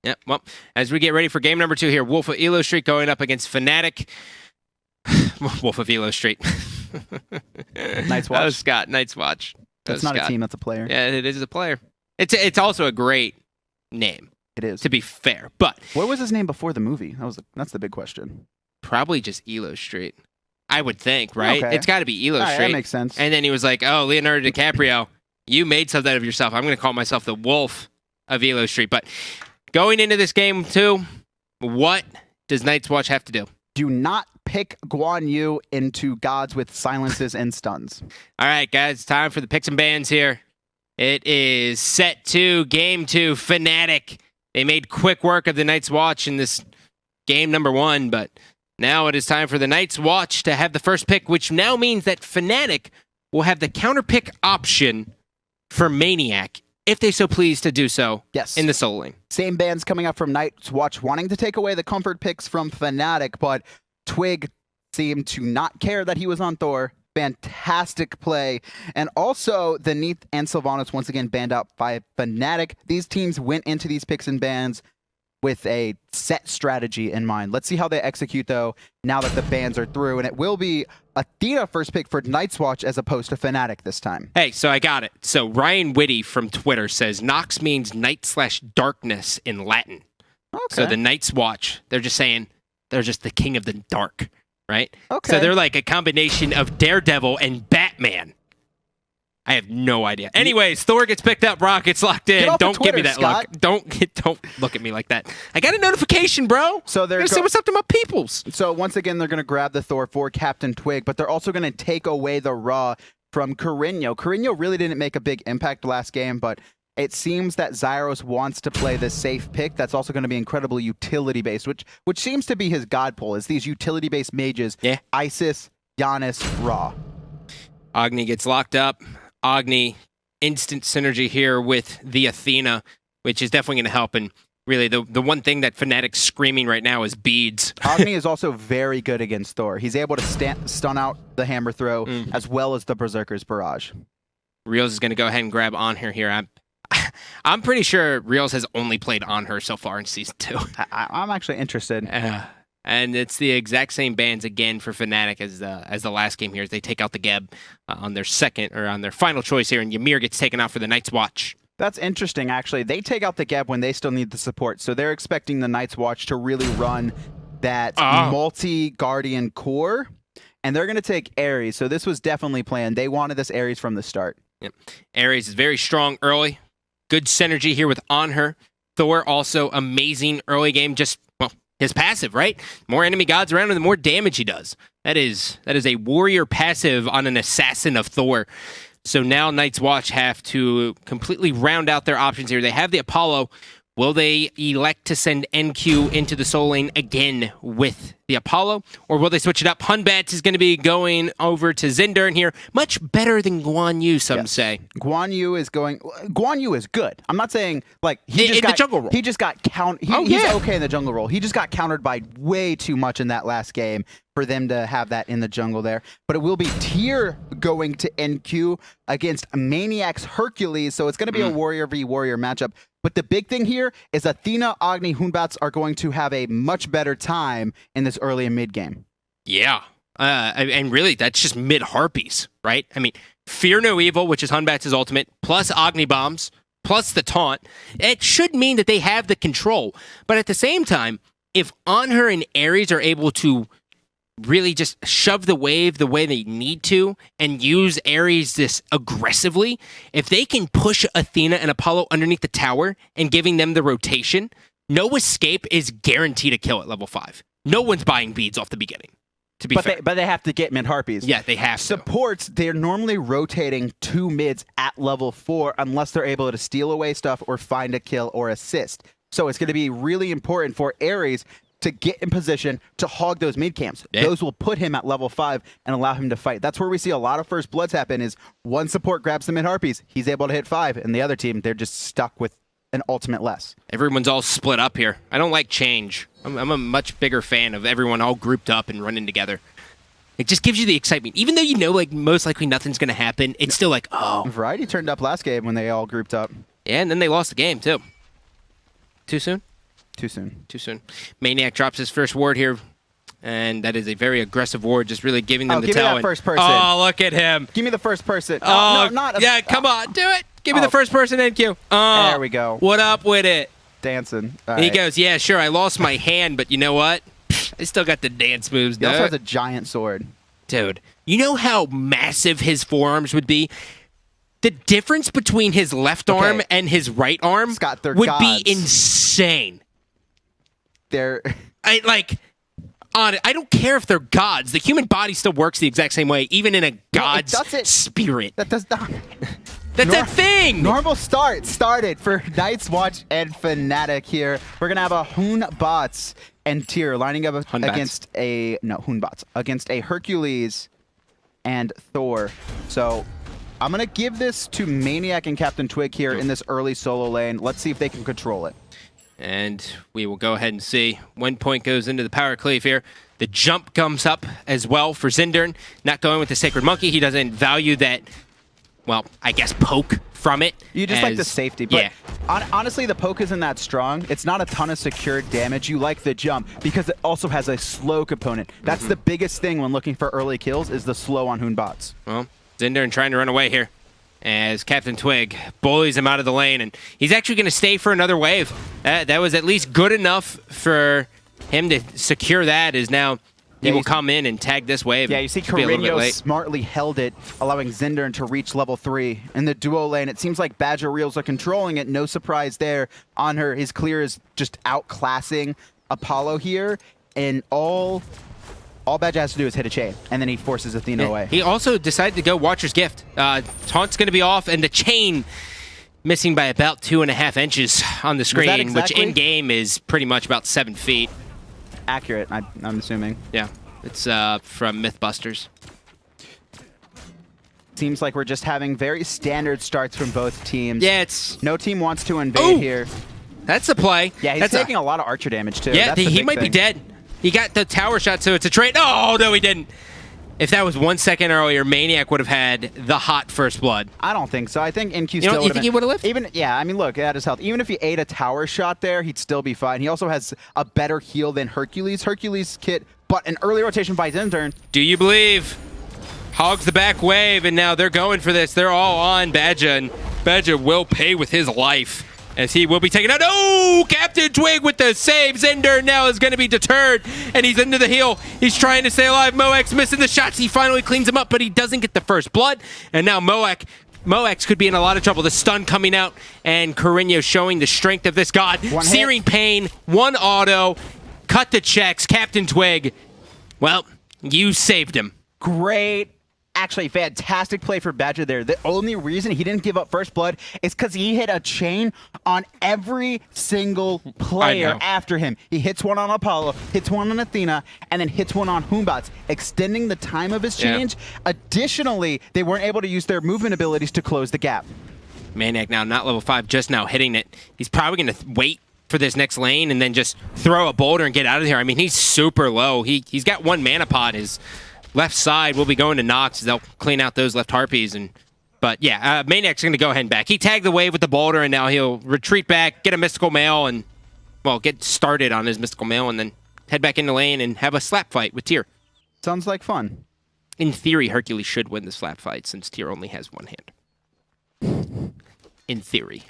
Yeah, well, as we get ready for game number 2 here, Wolf of Elo Street going up against Fnatic. Wolf of Elo Street. Night's Watch. Oh, Scott, Night's Watch. That's not a team, that's a player. Yeah, it is a player. It's also a great name. It is. To be fair, but what was his name before the movie? That's the big question. Probably just Elo Street. I would think, right? Okay. It's got to be Elo Street. That makes sense. And then he was like, "Oh, Leonardo DiCaprio, you made something of yourself. I'm going to call myself the Wolf of Elo Street." But going into this game too, what does Night's Watch have to do? Do not pick Guan Yu into gods with silences and stuns. All right, guys, time for the picks and bans here. It is set to game 2, Fnatic. They made quick work of the Night's Watch in this game number 1, but now it is time for the Night's Watch to have the first pick, which now means that Fnatic will have the counter pick option for Maniac, if they so please to do so in the solo lane. Same bans coming up from Night's Watch wanting to take away the comfort picks from Fnatic, but Twig seemed to not care that he was on Thor. Fantastic play. And also, the Neath and Sylvanas once again banned out by Fnatic. These teams went into these picks and bans with a set strategy in mind. Let's see how they execute, though, now that the bans are through. And it will be Athena first pick for Night's Watch as opposed to Fnatic this time. Hey, so I got it. So Ryan Whitty from Twitter says Nox means night/darkness in Latin. Okay. So the Night's Watch, they're just saying they're just the king of the dark, right? Okay. So they're like a combination of Daredevil and Batman. I have no idea. Anyways, Thor gets picked up, Brock gets locked in. Don't give me that Scott. look. Don't look at me like that. I got a notification, bro. So they're gonna see what's up to my peoples. So once again, they're gonna grab the Thor for Captain Twig, but they're also gonna take away the Raw from Carino. Carino really didn't make a big impact last game, but it seems that Zyros wants to play the safe pick. That's also going to be incredibly utility-based, which seems to be his god pull, is these utility-based mages. Yeah. Isis, Giannis, Ra. Agni gets locked up. Agni, instant synergy here with the Athena, which is definitely going to help. And really, the one thing that Fnatic's screaming right now is beads. Agni is also very good against Thor. He's able to stun out the hammer throw as well as the Berserker's barrage. Reels is going to go ahead and grab Anhur here. I'm pretty sure Reels has only played Anhur so far in Season 2. I'm actually interested. And it's the exact same bans again for Fnatic as the last game here, as they take out the Geb on their second, or on their final choice here, and Ymir gets taken out for the Night's Watch. That's interesting, actually. They take out the Geb when they still need the support, so they're expecting the Night's Watch to really run that multi-Guardian core, and they're going to take Ares, so this was definitely planned. They wanted this Ares from the start. Yep. Ares is very strong early. Good synergy here with Anhur. Thor also amazing early game, just, well, his passive, right? More enemy gods around him, the more damage he does. That is a warrior passive on an assassin of Thor. So now Night's Watch have to completely round out their options here. They have the Apollo. Will they elect to send NQ into the soul lane again with the Apollo? Or will they switch it up? Batz is going to be going over to Zinder in here. Much better than Guan Yu, some say. Guan Yu is good. I'm not saying, like, the jungle role. He just got countered. He's okay in the jungle role. He just got countered by way too much in that last game for them to have that in the jungle there. But it will be Tyr going to NQ against Maniac's Hercules, so it's going to be a warrior v warrior matchup. But the big thing here is Athena, Agni, Batz are going to have a much better time in this early and mid game. Yeah. And really, that's just mid-harpies, right? I mean, Fear No Evil, which is Batz's ultimate, plus Agni Bombs, plus the taunt. It should mean that they have the control. But at the same time, if Anhur and Ares are able to really just shove the wave the way they need to and use Ares this aggressively, if they can push Athena and Apollo underneath the tower and giving them the rotation, no escape is guaranteed a kill at level 5. No one's buying beads off the beginning, to be fair. But they have to get mid-harpies. Yeah, they have to. Supports, they're normally rotating 2 mids at level 4 unless they're able to steal away stuff or find a kill or assist. So it's going to be really important for Ares to get in position to hog those mid camps. Yeah. Those will put him at level 5 and allow him to fight. That's where we see a lot of first bloods happen, is one support grabs the mid harpies, he's able to hit 5, and the other team, they're just stuck with an ultimate less. Everyone's all split up here. I don't like change. I'm a much bigger fan of everyone all grouped up and running together. It just gives you the excitement. Even though you know, like, most likely nothing's going to happen, it's still like, oh. Variety turned up last game when they all grouped up. Yeah, and then they lost the game, too. Too soon? Too soon. Too soon. Maniac drops his first ward here. And that is a very aggressive ward, just really giving them the give me talent. that first person. Oh, look at him. Give me the first person. Oh, no, not yeah, come on, do it. Give me the first person, NQ. There we go. What up with it? Dancing. He goes, yeah, sure, I lost my hand, but you know what? I still got the dance moves, He also has a giant sword. Dude, you know how massive his forearms would be? The difference between his left arm and his right arm Scott, they're would gods. be insane. They're... I don't care if they're gods. The human body still works the exact same way, even in a god's spirit. That does not... That's a thing! Normal start started for Night's Watch and Fnatic here. We're going to have a Batz and Tyr lining up against a... No, Batz. Against a Hercules and Thor. So I'm going to give this to Maniac and Captain Twig here in this early solo lane. Let's see if they can control it. And we will go ahead and see. 1 point goes into the power cleave here. The jump comes up as well for Zindern. Not going with the Sacred Monkey. He doesn't value that, well, I guess poke from it. You just like the safety. But honestly, the poke isn't that strong. It's not a ton of secured damage. You like the jump because it also has a slow component. That's the biggest thing when looking for early kills is the slow on Batz. Well, Zindern trying to run away here as Captain Twig bullies him out of the lane, and he's actually going to stay for another wave. That was at least good enough for him to secure that, as now he will come in and tag this wave. Yeah, you see Corinho smartly held it, allowing Zindern to reach level 3. In the duo lane, it seems like Badger Reels are controlling it. No surprise there. Anhur, his clear is just outclassing Apollo here, and all Badger has to do is hit a chain, and then he forces Athena away. He also decided to go Watcher's Gift. Taunt's going to be off, and the chain missing by about 2.5 inches on the screen, which in-game is pretty much about 7 feet. Accurate, I'm assuming. Yeah, it's from Mythbusters. Seems like we're just having very standard starts from both teams. Yeah, it's... No team wants to invade here. That's a play. Yeah, he's taking a lot of archer damage, too. Yeah, he might be dead. He got the tower shot, so it's a trade. Oh, no, he didn't. If that was 1 second earlier, Maniac would have had the hot first blood. I don't think so. I think NQ still would have. You think he would have lived? Yeah, I mean, look, at his health. Even if he ate a tower shot there, he'd still be fine. He also has a better heal than Hercules. Hercules kit, but an early rotation by Zindern. Do you believe? Hogs the back wave, and now they're going for this. They're all on Badger, and Badger will pay with his life, as he will be taken out. Oh, Captain Twig with the save. Zindern now is going to be deterred, and he's into the heal. He's trying to stay alive. Moex missing the shots. He finally cleans him up, but he doesn't get the first blood. And now Moex could be in a lot of trouble. The stun coming out, and Corinho showing the strength of this god. Searing Pain, 1 auto, cut the checks. Captain Twig, well, you saved him. Great. Actually, fantastic play for Badger there. The only reason he didn't give up first blood is because he hit a chain on every single player after him. He hits one on Apollo, hits one on Athena, and then hits one on Batz, extending the time of his change. Additionally, they weren't able to use their movement abilities to close the gap. Maniac now, not level 5, just now hitting it. He's probably going to wait for this next lane and then just throw a boulder and get out of here. I mean, he's super low. He's got 1 mana pod. His left side will be going to Nox. They'll clean out those left harpies. But yeah, Maniac's going to go ahead and back. He tagged the wave with the boulder, and now he'll retreat back, get a mystical mail, and, well, get started on his mystical mail, and then head back into lane and have a slap fight with Tyr. Sounds like fun. In theory, Hercules should win the slap fight since Tyr only has 1 hand. In theory.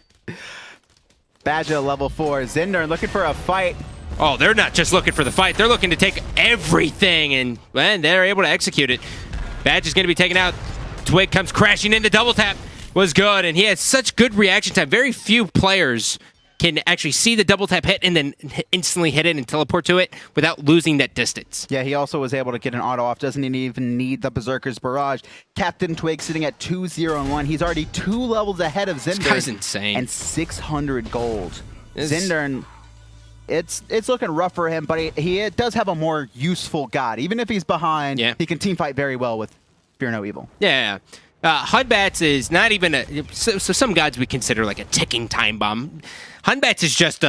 Badger level 4. Zindern looking for a fight. Oh, they're not just looking for the fight. They're looking to take everything, and they're able to execute it. Badge is going to be taken out. Twig comes crashing into double tap. Was good, and he has such good reaction time. Very few players can actually see the double tap hit and then instantly hit it and teleport to it without losing that distance. Yeah, he also was able to get an auto off. Doesn't even need the Berserker's Barrage. Captain Twig sitting at 2-0-1. He's already 2 levels ahead of Zindern. This guy's insane. And 600 gold. Zindern, it's looking rough for him, but he does have a more useful god. Even if he's behind, he can team fight very well with Fear No Evil. Yeah. Batz is not even so some gods we consider like a ticking time bomb. Batz is just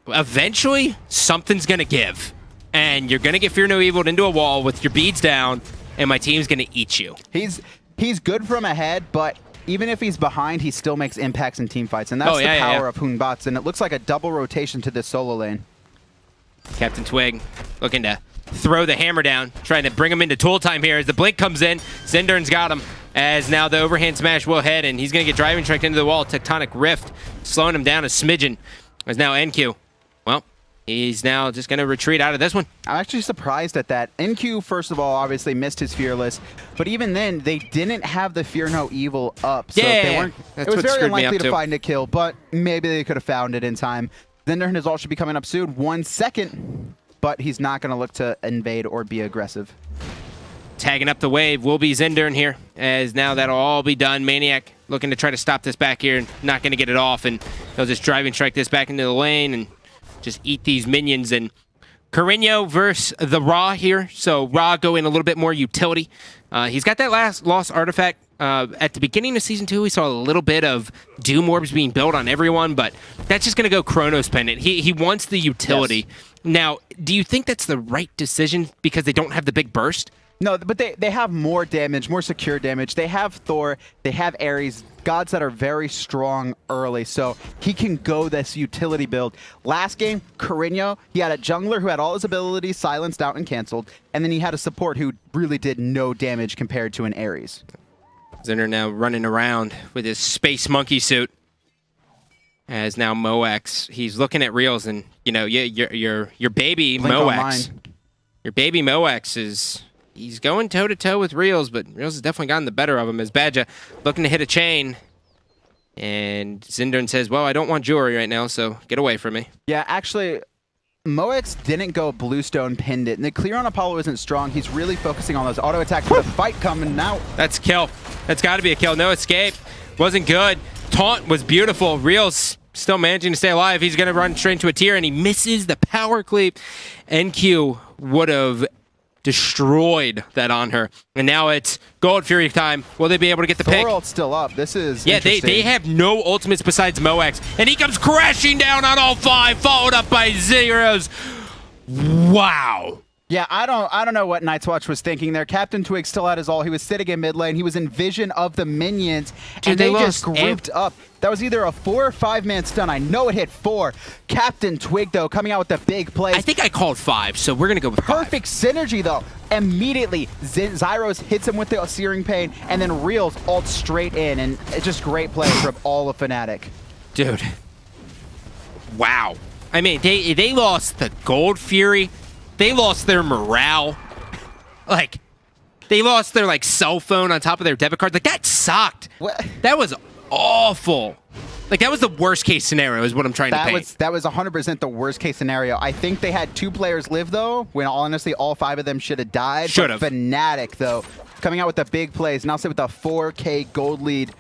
eventually something's going to give, and you're going to get Fear No Evil into a wall with your beads down, and my team's going to eat you. He's good from ahead, but even if he's behind, he still makes impacts in team fights, and that's the power of Batz. And it looks like a double rotation to this solo lane. Captain Twig looking to throw the hammer down, trying to bring him into tool time here as the blink comes in. Zindern's got him, as now the overhand smash will head, and he's going to get driving tracked into the wall. Tectonic Rift slowing him down a smidgen. As now NQ, well, he's now just going to retreat out of this one. I'm actually surprised at that. NQ, first of all, obviously missed his Fearless, but even then, they didn't have the Fear No Evil up. So yeah, they weren't, that's it was what very screwed me unlikely up to too. find a kill, but maybe they could have found it in time. Zinder and his ult should be coming up soon. 1 second, but he's not going to look to invade or be aggressive. Tagging up the wave will be Zindern here, as now that'll all be done. Maniac looking to try to stop this back here, and not going to get it off, and he'll just driving strike this back into the lane and just eat these minions. And Carino versus the Ra here, so Ra go in a little bit more utility. He's got that last lost artifact. At the beginning of Season 2, we saw a little bit of Doom Orbs being built on everyone, but that's just going to go Chronos Pendant. He wants the utility. Yes. Now, do you think that's the right decision because they don't have the big burst? No, but they have more damage, more secure damage. They have Thor, they have Ares, gods that are very strong early, so he can go this utility build. Last game, Carino, he had a jungler who had all his abilities silenced out and canceled, and then he had a support who really did no damage compared to an Ares. Zinder now running around with his space monkey suit. As now Moax, he's looking at reels, and you know, your baby Blink Moax, your baby Moax is. He's going toe-to-toe with Reels, but Reels has definitely gotten the better of him as Badja looking to hit a chain. And Zindern says, well, I don't want jewelry right now, so get away from me. Yeah, actually, Moax didn't go Bluestone pinned it. And the clear on Apollo isn't strong. He's really focusing on those auto attacks with the fight coming now. That's a kill. That's got to be a kill. No escape. Wasn't good. Taunt was beautiful. Reels still managing to stay alive. He's going to run straight into a tier, and he misses the power cleave. NQ would have destroyed that Anhur, and now it's Gold Fury time. Will they be able to get the pick? Thor ult's still up. This is they have no ultimates besides Moax, and he comes crashing down on all 5, followed up by Zeros. Wow. Yeah, I don't know what Night's Watch was thinking there. Captain Twig still had his ult. He was sitting in mid lane. He was in vision of the minions, and they just grouped up. That was either a 4 or 5-man stun. I know it hit 4. Captain Twig, though, coming out with the big plays. I think I called 5, so we're going to go with 5. Perfect synergy, though. Immediately, Zyros hits him with the Searing Pain, and then Reels ult straight in, and it's just great play from all of Fnatic. Dude. Wow. I mean, they lost the Gold Fury. They lost their morale. Like, they lost their, like, cell phone on top of their debit card. Like, that sucked. What? That was awful. Like, that was the worst case scenario is what I'm trying to paint. That was 100% the worst case scenario. I think they had 2 players live, though, when honestly all 5 of them should have died. Should have. Fnatic, though, coming out with the big plays. Now sit with a 4K gold lead.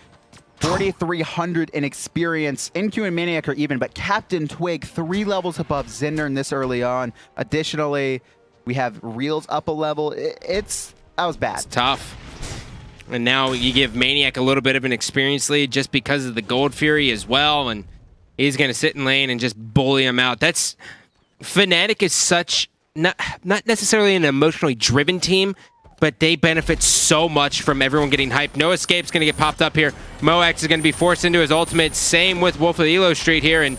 4,300 in experience. NQ and Maniac are even, but Captain Twig 3 levels above Zindern this early on. Additionally, we have Reels up a level. That was bad. It's tough. And now you give Maniac a little bit of an experience lead just because of the Gold Fury as well, and he's going to sit in lane and just bully him out. That's Fnatic is such not necessarily an emotionally driven team, but they benefit so much from everyone getting hyped. No escape's going to get popped up here. Moax is going to be forced into his ultimate. Same with Wolf of the Elo Street here, and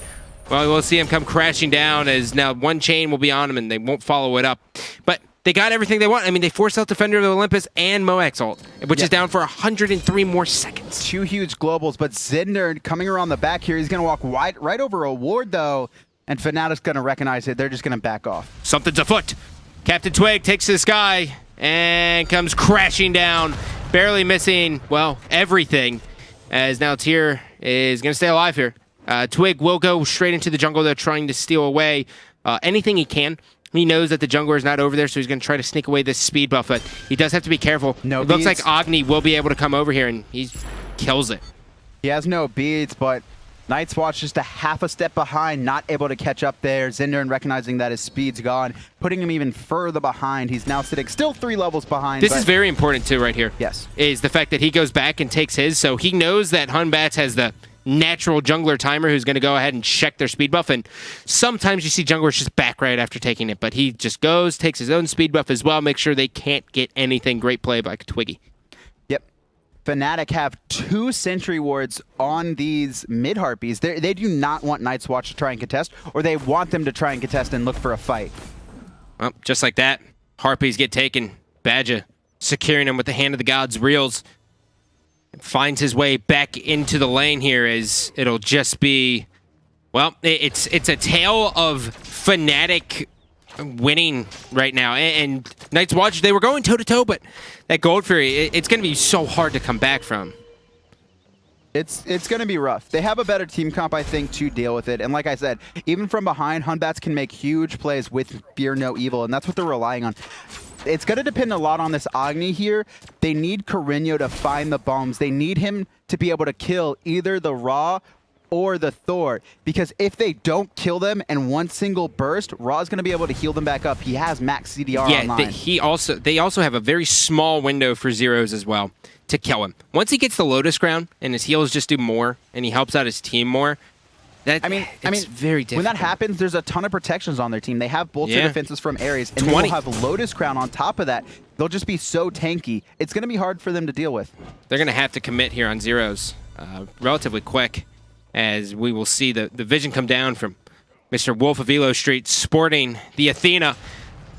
well, we'll see him come crashing down as now 1 chain will be on him, and they won't follow it up. But they got everything they want. I mean, they forced out Defender of the Olympus and Moax ult, which is down for 103 more seconds. 2 huge globals, but Zindern coming around the back here. He's going to walk right over a ward, though, and Fnatic's going to recognize it. They're just going to back off. Something's afoot. Captain Twig takes to the sky and comes crashing down, barely missing, well, everything, as now Tyr is going to stay alive here. Twig will go straight into the jungle. They're trying to steal away anything he can. He knows that the jungler is not over there, so he's going to try to sneak away this speed buff, but he does have to be careful. No it beads. Looks like Agni will be able to come over here, and he kills it. He has no beads, but Night's Watch just a half a step behind, not able to catch up there. Zindern recognizing that his speed's gone, putting him even further behind. He's now sitting still 3 levels behind. This is very important too right here. Yes. Is the fact that he goes back and takes his, so he knows that Batz has the natural jungler timer who's going to go ahead and check their speed buff, and sometimes you see junglers just back right after taking it, but he just goes, takes his own speed buff as well, make sure they can't get anything. Great play by Twiggy. Yep. Fnatic have 2 sentry wards on these mid Harpies. They do not want Night's Watch to try and contest, or they want them to try and contest and look for a fight. Well, just like that, Harpies get taken. Badger securing him with the hand of the gods. Reels finds his way back into the lane here as it'll just be, well, it's a tale of Fnatic winning right now. And Night's Watch, they were going toe-to-toe, but that Gold Fury, it's going to be so hard to come back from. It's going to be rough. They have a better team comp, I think, to deal with it. And like I said, even from behind, Batz can make huge plays with Fear No Evil, and that's what they're relying on. It's going to depend a lot on this Agni here. They need Carreño to find the bombs. They need him to be able to kill either the Ra or the Thor, because if they don't kill them in one single burst, Ra's going to be able to heal them back up. He has max CDR online. Yeah, they also have a very small window for zeros as well to kill him. Once he gets the Lotus Crown and his heals just do more and he helps out his team more, it's very difficult. When that happens, there's a ton of protections on their team. They have bolster defenses from Ares, and 20. they will have Lotus Crown on top of that. They'll just be so tanky. It's going to be hard for them to deal with. They're going to have to commit here on zeros relatively quick, as we will see the vision come down from Mr. Wolf of Elo Street sporting the Athena,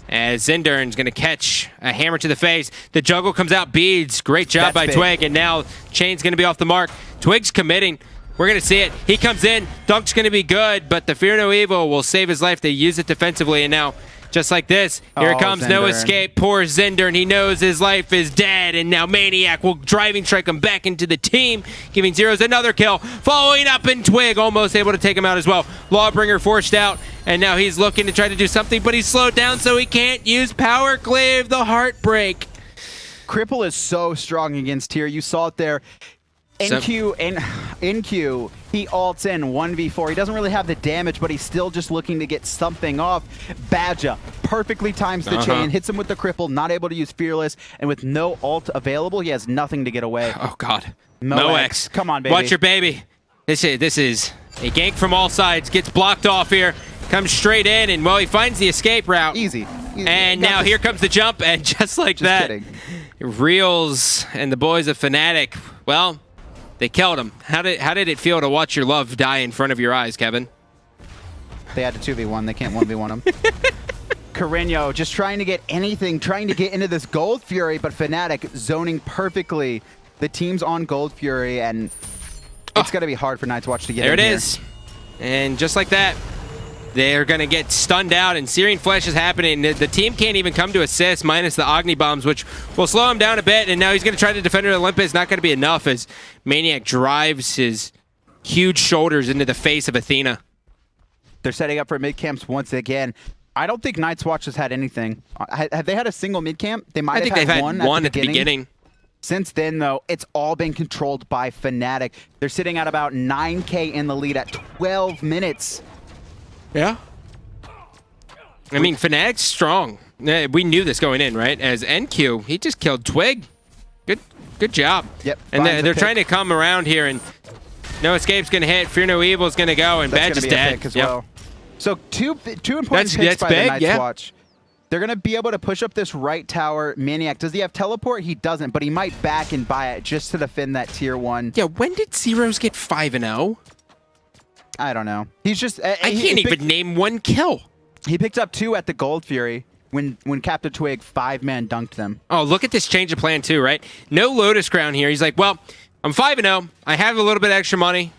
as Zendern's going to catch a hammer to the face. The juggle comes out, beads. Great job by Twig, and now Chain's going to be off the mark. Twig's committing. We're going to see it. He comes in. Dunk's going to be good, but the Fear No Evil will save his life. They use it defensively, and now, just like this, here it comes. Zendern. No escape. Poor Zendern. He knows his life is dead, and now Maniac will driving strike him back into the team, giving zeros another kill. Following up, and Twig almost able to take him out as well. Lawbringer forced out, and now he's looking to try to do something, but he's slowed down, so he can't use Power Glaive. The Heartbreak. Cripple is so strong against here. You saw it there. NQ, he ults in 1v4. He doesn't really have the damage, but he's still just looking to get something off. Badger perfectly times the chain, hits him with the cripple, not able to use Fearless, and with no ult available, he has nothing to get away. Oh, God. Mox. Come on, baby. Watch your baby. This is a gank from all sides. Gets blocked off here. Comes straight in, and, well, he finds the escape route. Easy. And now here comes the jump, and just like that, Reels and the boys of Fnatic, well, they killed him. How did it feel to watch your love die in front of your eyes, Kevin? They had to 2v1. They can't 1v1 him. Carreño just trying to get anything, trying to get into this Gold Fury, but Fnatic zoning perfectly. The team's on Gold Fury, and it's going to be hard for Night's Watch to get in here. There it is. And just like that, they're going to get stunned out, and Searing Flesh is happening. The team can't even come to assist, minus the Agni bombs, which will slow him down a bit, and now he's going to try to defend Olympus. Not going to be enough as Maniac drives his huge shoulders into the face of Athena. They're setting up for mid camps once again. I don't think Night's Watch has had anything. Have they had a single mid camp? They might have had one at the beginning. Since then, though, it's all been controlled by Fnatic. They're sitting at about 9K in the lead at 12 minutes. Yeah. I mean, Fnatic's strong. We knew this going in, right? As NQ, he just killed Twig. Good job. Yep. And they're trying to come around here, and No Escape's going to hit. Fear No Evil's going to go, and Batz is dead. As well. So two important picks by the Night's Watch. They're going to be able to push up this right tower. Maniac, does he have teleport? He doesn't, but he might back and buy it just to defend that tier 1. Yeah, when did Zeros get 5-0? I don't know. He's just... I can't even name one kill. He picked up 2 at the Gold Fury when Captain Twig 5-man dunked them. Oh, look at this change of plan too, right? No Lotus Crown here. He's like, well, I'm 5-0. I have a little bit of extra money.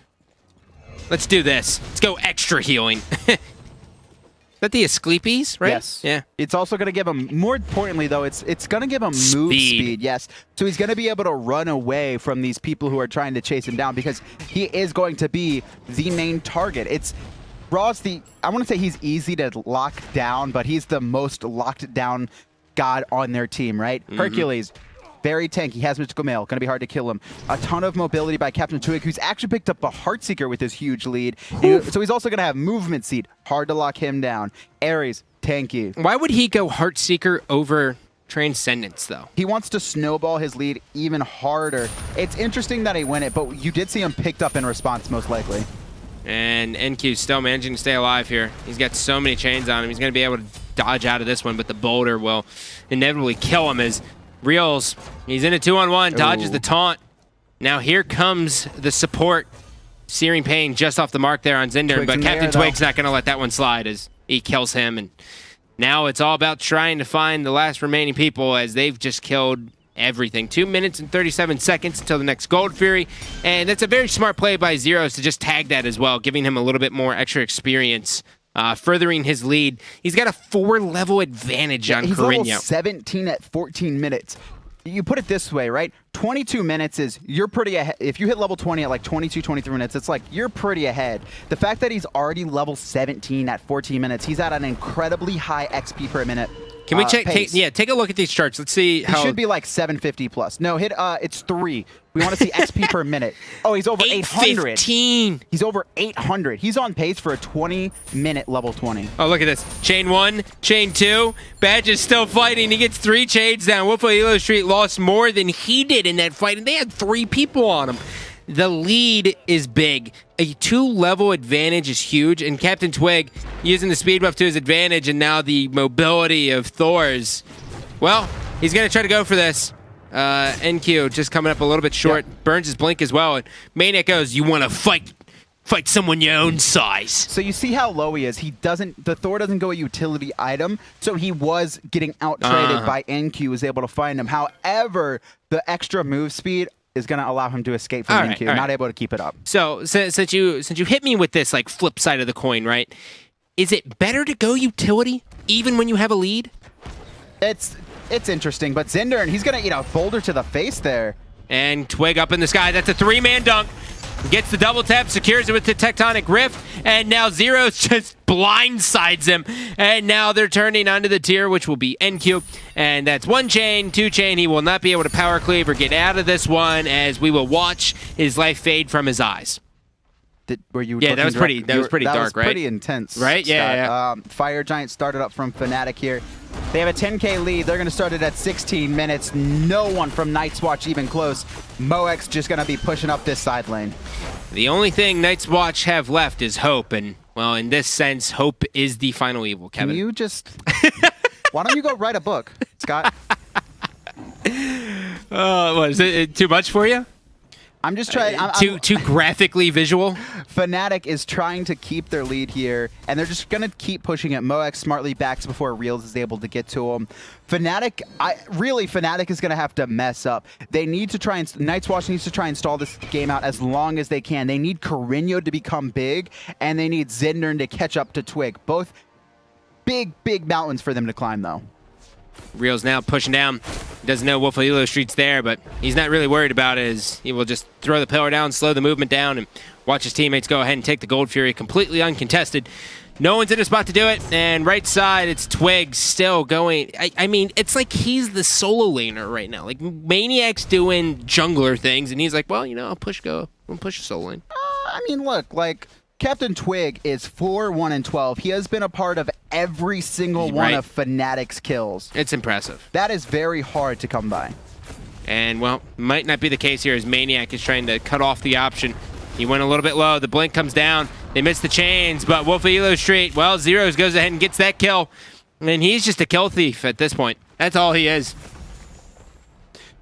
Let's do this. Let's go extra healing. Is that the Asclepies, right? Yes. Yeah. It's also going to give him, more importantly, though, it's going to give him move speed. Yes. So he's going to be able to run away from these people who are trying to chase him down, because he is going to be the main target. It's Raw's I want to say he's easy to lock down, but he's the most locked down god on their team, right? Hercules, very tanky, has mystical mail, going to be hard to kill him. A ton of mobility by Captain Twig, who's actually picked up a Heartseeker with his huge lead. So he's also going to have movement seed, hard to lock him down. Ares, tanky. Why would he go Heartseeker over Transcendence, though? He wants to snowball his lead even harder. It's interesting that he win it, but you did see him picked up in response, most likely. And NQ still managing to stay alive here. He's got so many chains on him. He's going to be able to dodge out of this one, but the boulder will inevitably kill him as Reels, he's in a 2-on-1, dodges the taunt. Now here comes the support. Searing Pain just off the mark there on Zinder, but Captain Twig's not going to let that one slide as he kills him. And now it's all about trying to find the last remaining people as they've just killed everything. 2 minutes and 37 seconds until the next Gold Fury. And that's a very smart play by Zeros to just tag that as well, giving him a little bit more extra experience, furthering his lead. He's got a 4-level advantage on He's Carino. level 17 at 14 minutes. You put it this way, right? 22 minutes is, you're pretty ahead. If you hit level 20 at like 22, 23 minutes, it's like you're pretty ahead. The fact that he's already level 17 at 14 minutes, he's at an incredibly high XP per minute. Can we check? Take a look at these charts. Let's see how. He should be like 750 plus. No, it's 3. We want to see XP per minute. Oh, he's over 800. 815. He's over 800. He's on pace for a 20-minute level 20. Oh, look at this. Chain 1, chain 2. Badge is still fighting. He gets 3 chains down. Wolf of Elo Street lost more than he did in that fight, and they had 3 people on him. The lead is big. A 2-level advantage is huge, and Captain Twig using the speed buff to his advantage, and now the mobility of Thor's. Well, he's going to try to go for this. NQ just coming up a little bit short. Yep. Burns his blink as well. And Maniac goes, you want to fight someone your own size. So you see how low he is. The Thor doesn't go a utility item, so he was getting out-traded by NQ, was able to find him. However, the extra move speed is going to allow him to escape from NQ, not able to keep it up. So since you hit me with this like flip side of the coin, right? Is it better to go utility even when you have a lead? It's interesting, but Zinder, and he's going to eat a boulder to the face there. And Twig up in the sky. That's a 3-man dunk. Gets the double tap, secures it with the Tectonic Rift, and now Zeros just blindsides him. And now they're turning onto the tier, which will be NQ. And that's 1 chain, 2 chain. He will not be able to power cleave or get out of this one, as we will watch his life fade from his eyes. That was pretty dark, right? That was pretty intense, right? Yeah. Fire Giant started up from Fnatic here. They have a 10k lead. They're going to start it at 16 minutes. No one from Night's Watch even close. Moex just going to be pushing up this side lane. The only thing Night's Watch have left is hope, and well, in this sense, hope is the final evil. Kevin, can you just? Why don't you go write a book, Scott? What is it too much for you? I'm just trying. Too graphically visual. Fnatic is trying to keep their lead here, and they're just going to keep pushing it. Moex smartly backs before Reels is able to get to him. Fnatic is going to have to mess up. They need to try and Night's Watch needs to try and stall this game out as long as they can. They need Carino to become big, and they need Zinder to catch up to Twig. Both big mountains for them to climb, though. Reel's now pushing down. Doesn't know Wolf of Elo Street's there, but he's not really worried about it, as he will just throw the pillar down, slow the movement down, and watch his teammates go ahead and take the Gold Fury completely uncontested. No one's in a spot to do it, and right side, it's Twig still going. I mean, it's like he's the solo laner right now. Like, Maniac's doing jungler things, and he's like, well, I'll push a solo lane. I mean, look, like, Captain Twig is 4-1-12. He has been a part of every single one of Fnatic's kills. It's impressive. That is very hard to come by. And, well, might not be the case here, as Maniac is trying to cut off the option. He went a little bit low. The blink comes down. They miss the chains, but Wolf of Elo Street, well, Zeros goes ahead and gets that kill. And he's just a kill thief at this point. That's all he is.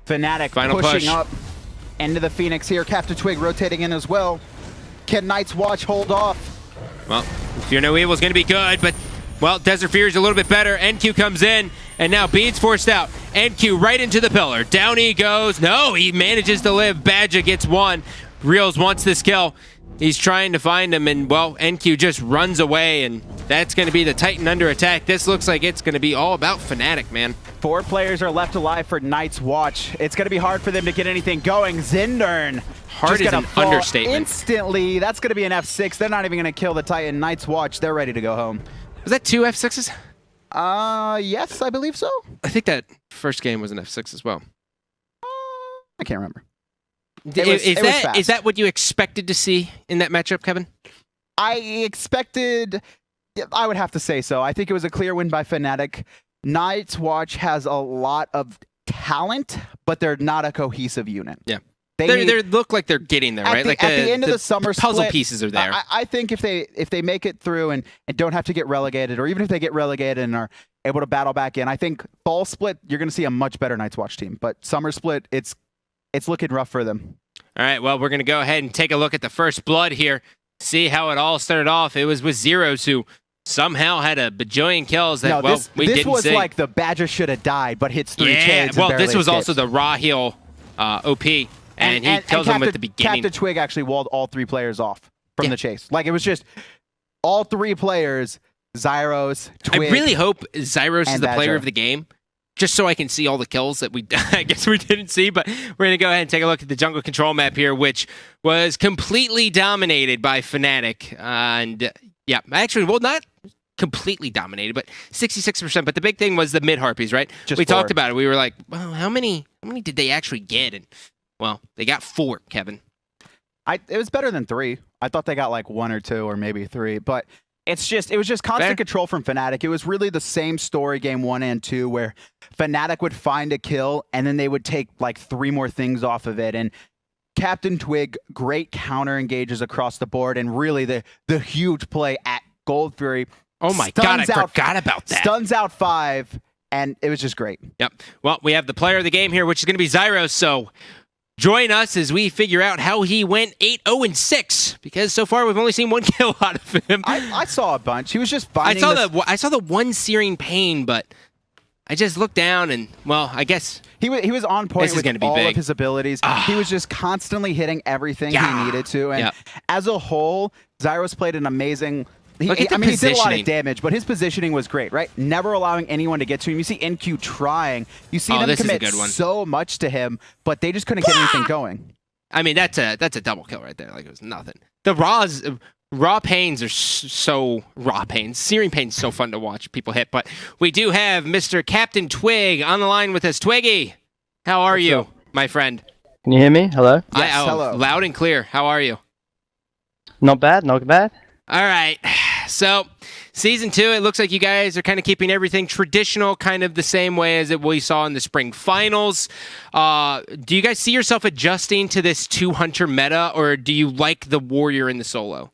Fnatic pushing up into the Phoenix here. Captain Twig rotating in as well. Can Night's Watch hold off? Well, Fear No Evil is going to be good, but, well, Desert Fury is a little bit better. NQ comes in, and now Bean's forced out. NQ right into the pillar. Down he goes. No, he manages to live. Badger gets 1. Reels wants this kill. He's trying to find him, and, well, NQ just runs away, and that's going to be the Titan under attack. This looks like it's going to be all about Fnatic, man. 4 players are left alive for Night's Watch. It's going to be hard for them to get anything going. Zindern. Hard is an understatement. Instantly. That's going to be an F6. They're not even going to kill the Titan. Night's Watch, they're ready to go home. Was that 2 F6s? Yes, I believe so. I think that first game was an F6 as well. I can't remember. Is that what you expected to see in that matchup, Kevin? I would have to say so. I think it was a clear win by Fnatic. Night's Watch has a lot of talent, but they're not a cohesive unit. Yeah. They look like they're getting there, right? At the end of the summer puzzle split, pieces are there. I think if they make it through and don't have to get relegated, or even if they get relegated and are able to battle back in, I think fall split, you're going to see a much better Night's Watch team. But summer split, it's looking rough for them. All right, well, we're going to go ahead and take a look at the first blood here, see how it all started off. It was with Zeros, who somehow had a bajillion kills that, we didn't see. This was like the Badger should have died, but hits 3 chains. Well, this was also the raw heal OP, and he kills him at the beginning. Captain Twig actually walled all 3 players off from the chase. Like, it was just all 3 players, Zyros, Twig. I really hope Zyros is the Badger. player of the game, just so I can see all the kills that I guess we didn't see. But we're going to go ahead and take a look at the jungle control map here, which was completely dominated by Fnatic. And yeah, actually, well, not completely dominated, but 66%. But the big thing was the mid Harpies, right? Just we 4. talked about it. We were like, well, how many did they actually get? And well, they got 4, Kevin. It was better than 3. I thought they got like 1 or 2 or maybe 3, but it was just constant control from Fnatic. It was really the same story game 1 and 2, where Fnatic would find a kill and then they would take like 3 more things off of it. And Captain Twig, great counter engages across the board, and really the huge play at Gold Fury. Oh my God, I forgot about that. Stuns out 5, and it was just great. Yep. Well, we have the player of the game here, which is going to be Zyros. So join us as we figure out how he went 8-0-6, because so far we've only seen 1 kill out of him. I saw a bunch. He was just finding I saw the 1 searing pain, but I just looked down and, well, I guess he was on point with all big. of his abilities. He was just constantly hitting everything he needed to. And as a whole, Zyros played an amazing... he did a lot of damage, but his positioning was great, right? Never allowing anyone to get to him. You see NQ trying. You see them commit so much to him, but they just couldn't get anything going. I mean, that's a double kill right there. Like, it was nothing. The raw pains are so raw pains. Searing pains so fun to watch people hit. But we do have Mr. Captain Twig on the line with us. Twiggy, how are you, my friend? Can you hear me? Hello? Yes, hello. Loud and clear. How are you? Not bad, not bad. All right. So, Season 2, it looks like you guys are kind of keeping everything traditional, kind of the same way as we saw in the spring finals. Do you guys see yourself adjusting to this 2-hunter meta, or do you like the warrior in the solo?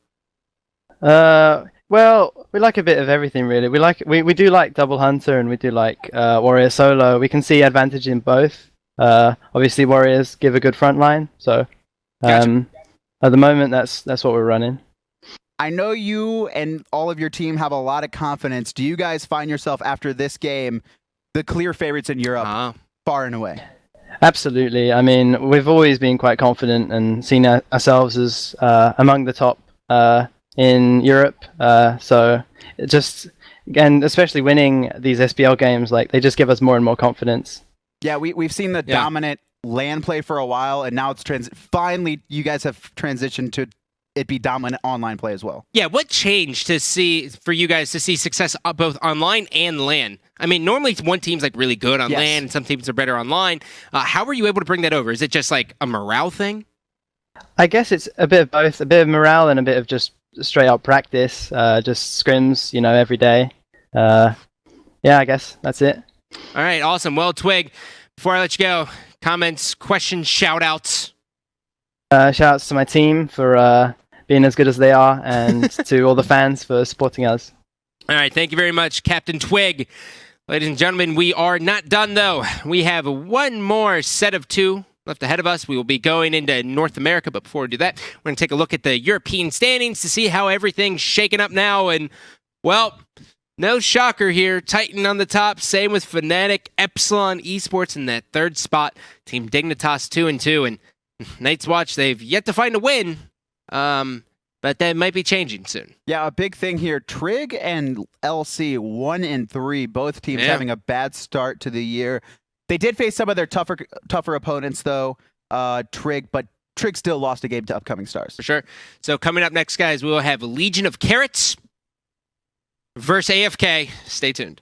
Well, we like a bit of everything, really. We do like double hunter, and we do like warrior solo. We can see advantage in both. Obviously, warriors give a good front line, so Gotcha. At the moment, that's what we're running. I know you and all of your team have a lot of confidence. Do you guys find yourself after this game the clear favorites in Europe, far and away? Absolutely. I mean, we've always been quite confident and seen ourselves as among the top in Europe. So it just, again, especially winning these SPL games, like, they just give us more and more confidence. Yeah, we've seen the dominant LAN play for a while, and now it's finally you guys have transitioned to it be dominant online play as well. Yeah, what changed for you guys to see success both online and LAN? I mean, normally one team's like really good on LAN and some teams are better online. How were you able to bring that over? Is it just like a morale thing? I guess it's a bit of both, a bit of morale and a bit of just straight up practice, just scrims, every day. Yeah, I guess that's it. All right, awesome. Well, Twig, before I let you go, comments, questions, shout-outs? Shout-outs to my team for being as good as they are, and to all the fans for supporting us. All right, thank you very much, Captain Twig. Ladies and gentlemen, we are not done, though. We have one more set of 2 left ahead of us. We will be going into North America, but before we do that, we're going to take a look at the European standings to see how everything's shaking up now. And, well, no shocker here. Titan on the top. Same with Fnatic, Epsilon Esports in that 3rd spot. Team Dignitas 2-2. And Night's Watch, they've yet to find a win. But that might be changing soon. Yeah, a big thing here. Trig and LC 1-3, both teams having a bad start to the year. They did face some of their tougher opponents, though, Trig, but Trig still lost a game to upcoming stars. For sure. So coming up next, guys, we will have Legion of Carrots versus AFK. Stay tuned.